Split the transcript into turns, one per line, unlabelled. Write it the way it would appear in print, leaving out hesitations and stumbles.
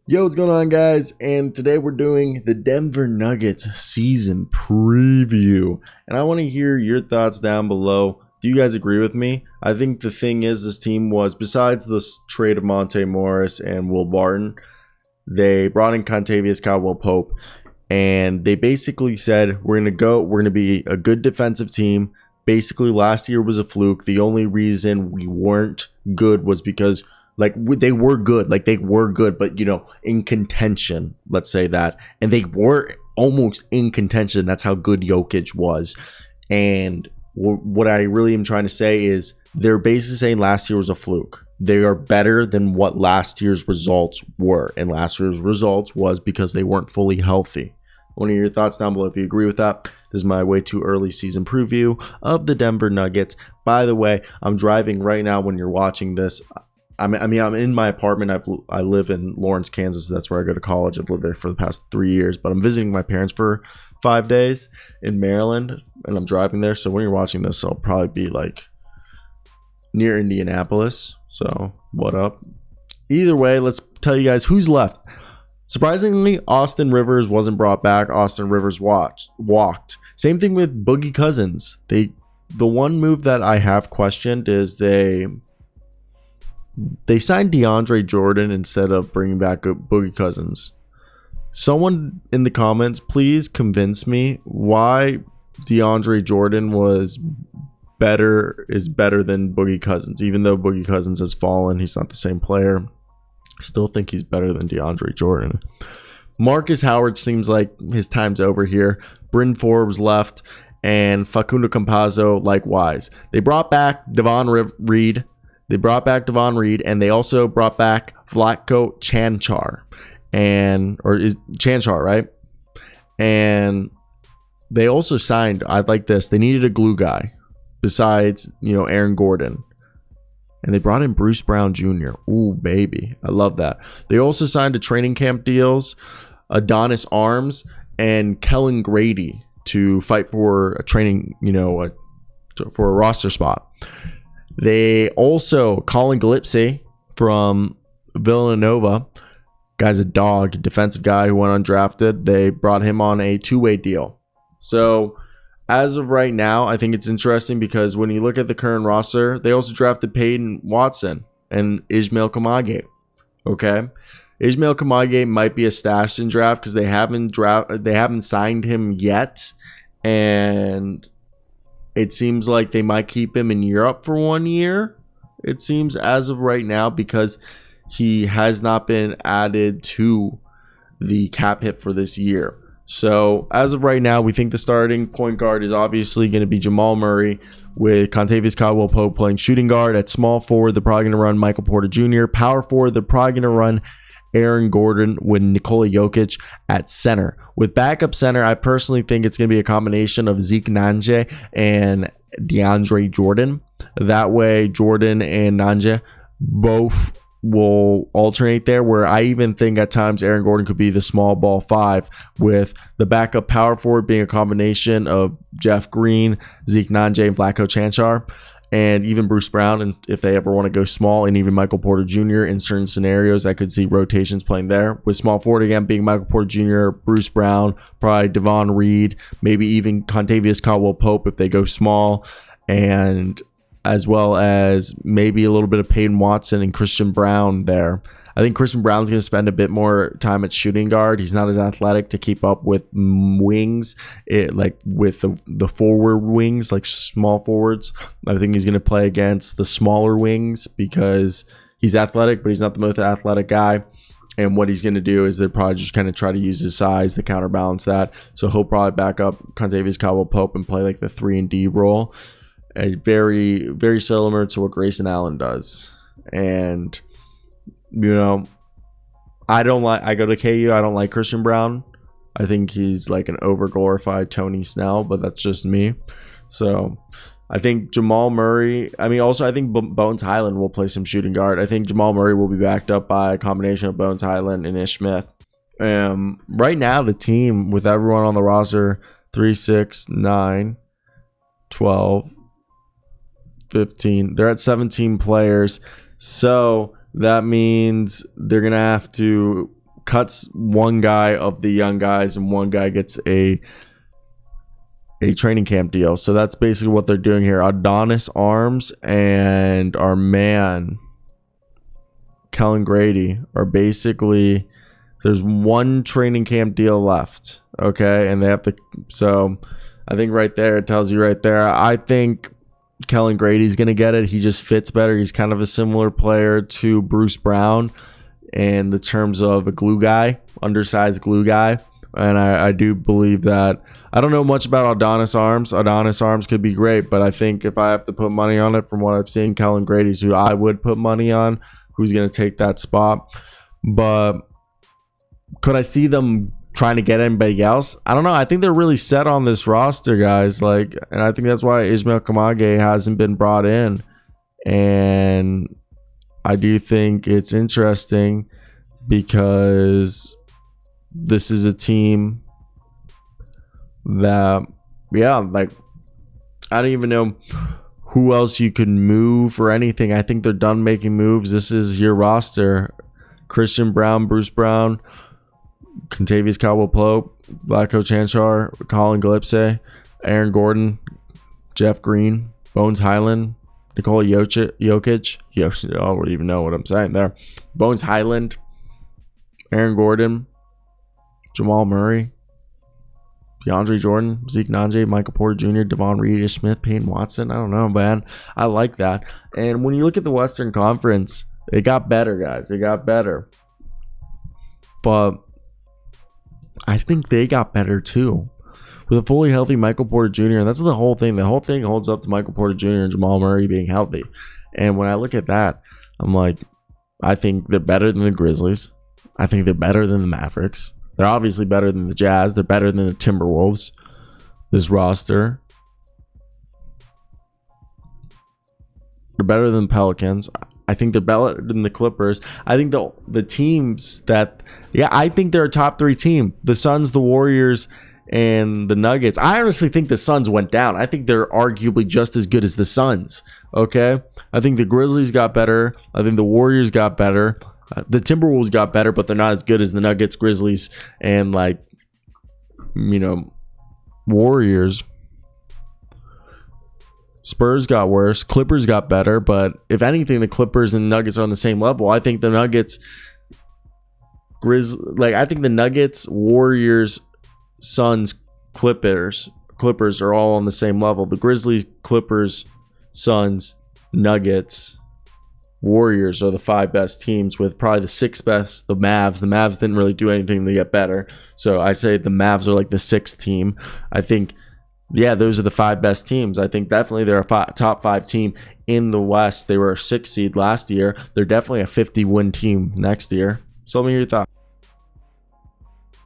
Yo, what's going on, guys? And today we're doing the Denver Nuggets season preview. And I want to hear your thoughts down below. Do you guys agree with me? I think the thing is, this team was, besides the trade of Monte Morris and Will Barton, they brought in Contavious Caldwell-Pope. And they basically said, we're going to be a good defensive team. Basically, last year was a fluke. The only reason we weren't good was because they were good, but in contention, let's say that, and they were almost in contention. That's how good Jokic was. And what I really am trying to say is they're basically saying last year was a fluke. They are better than what last year's results were, and last year's results was because they weren't fully healthy. I want to hear your thoughts down below if you agree with that. This is my way too early season preview of the Denver Nuggets. By the way, I'm driving right now when you're watching this. I'm in my apartment. I live in Lawrence, Kansas. That's where I go to college. I've lived there for the past 3 years, but I'm visiting my parents for 5 days in Maryland, and I'm driving there. So when you're watching this, I'll probably be like near Indianapolis. So what up? Either way, let's tell you guys who's left. Surprisingly, Austin Rivers wasn't brought back. Austin Rivers walked. Same thing with Boogie Cousins. The one move that I have questioned is they signed DeAndre Jordan instead of bringing back Boogie Cousins. Someone in the comments, please convince me why DeAndre Jordan is better than Boogie Cousins. Even though Boogie Cousins has fallen, he's not the same player. I still think he's better than DeAndre Jordan. Marcus Howard seems like his time's over here. Bryn Forbes left, and Facundo Campazzo likewise. They brought back Devon Reed. And they also brought back Vlatko Cancar, is Cancar, right? And they also signed. I like this. They needed a glue guy besides Aaron Gordon, and they brought in Bruce Brown Jr. Ooh, baby, I love that. They also signed to training camp deals Adonis Arms and Kellen Grady to fight for a training, for a roster spot. They also, Colin Gillespie from Villanova, guy's a dog, defensive guy who went undrafted. They brought him on a two-way deal. So as of right now, I think it's interesting because when you look at the current roster, they also drafted Peyton Watson and Ismail Kamage. Okay, Ismail Kamage might be a stash in draft because they haven't signed him yet, and it seems like they might keep him in Europe for 1 year. It seems as of right now because he has not been added to the cap hit for this year. So as of right now, we think the starting point guard is obviously going to be Jamal Murray, with Contavious Caldwell-Pope playing shooting guard. At small forward, they're probably going to run Michael Porter Jr. Power forward, they're probably going to run Aaron Gordon with Nikola Jokic at center. With backup center, I personally think it's going to be a combination of Zeke Nanje and DeAndre Jordan. That way, Jordan and Nanje both will alternate there, where I even think at times Aaron Gordon could be the small ball five, with the backup power forward being a combination of Jeff Green, Zeke Nanje, and Vlatko Cancar. And even Bruce Brown, and if they ever want to go small, and even Michael Porter Jr. in certain scenarios, I could see rotations playing there. With small forward again being Michael Porter Jr., Bruce Brown, probably Devon Reed, maybe even Contavious Caldwell-Pope if they go small, and as well as maybe a little bit of Peyton Watson and Christian Brown there. I think Christian Brown's going to spend a bit more time at shooting guard. He's not as athletic to keep up with wings, with the forward wings, like small forwards. I think he's going to play against the smaller wings because he's athletic, but he's not the most athletic guy. And what he's going to do is they're probably just kind of try to use his size to counterbalance that. So he'll probably back up Contavious Caldwell-Pope and play like the 3-and-D role. Very, very similar to what Grayson Allen does. And I go to KU. I don't like Christian Brown. I think he's like an over-glorified Tony Snell, but that's just me. So I think Jamal Murray, I think Bones Highland will play some shooting guard. I think Jamal Murray will be backed up by a combination of Bones Highland and Ish Smith. Right now, the team with everyone on the roster, 3, 6, 9, 12, 15. They're at 17 players. So that means they're going to have to cuts one guy of the young guys and one guy gets a training camp deal. So that's basically what they're doing here. Adonis Arms and our man Kellen Grady are basically, there's one training camp deal left, okay, and they have to. So I think right there, it tells you right there. I think Kellen Grady's gonna get it. He just fits better. He's kind of a similar player to Bruce Brown in the terms of a glue guy, undersized glue guy. And I do believe that. I don't know much about Adonis Arms. Adonis Arms could be great, but I think if I have to put money on it, from what I've seen, Kellen Grady's who I would put money on, who's going to take that spot. But could I see them trying to get anybody else? I don't know. I think they're really set on this roster, guys. Like, and I think that's why Ismail Kamage hasn't been brought in. And I do think it's interesting because this is a team that, yeah, like, I don't even know who else you could move or anything. I think they're done making moves. This is your roster. Christian Brown, Bruce Brown, Contavious Caldwell-Pope, Vlatko Chanchar, Colin Gillespie, Aaron Gordon, Jeff Green, Bones Highland, Nikola Jokic. I don't even know what I'm saying there. Bones Highland, Aaron Gordon, Jamal Murray, DeAndre Jordan, Zeke Nnaji, Michael Porter Jr., Devon Reed, Smith, Payne Watson. I don't know, man. I like that. And when you look at the Western Conference, it got better, guys. It got better. But I think they got better too. With a fully healthy Michael Porter Jr., and that's the whole thing. The whole thing holds up to Michael Porter Jr. and Jamal Murray being healthy. And when I look at that, I'm like, I think they're better than the Grizzlies. I think they're better than the Mavericks. They're obviously better than the Jazz. They're better than the Timberwolves. This roster. They're better than the Pelicans. I think they're better than the Clippers. I think the teams that, yeah, I think they're a top 3 team. The Suns, the Warriors, and the Nuggets. I honestly think the Suns went down. I think they're arguably just as good as the Suns. Okay? I think the Grizzlies got better. I think the Warriors got better. The Timberwolves got better, but they're not as good as the Nuggets, Grizzlies, and, like, you know, Warriors. Spurs got worse. Clippers got better, but if anything, the Clippers and Nuggets are on the same level. I think the Nuggets, I think the Nuggets, Warriors, Suns, Clippers are all on the same level. The Grizzlies, Clippers, Suns, Nuggets, Warriors are the 5 best teams, with probably the 6th best, the Mavs. The Mavs didn't really do anything to get better. So I say the Mavs are like the 6th team. I think, yeah, those are the 5 best teams. I think definitely they're a top 5 team in the West. They were a 6th seed last year. They're definitely a 50-win team next year. So let me hear your thoughts.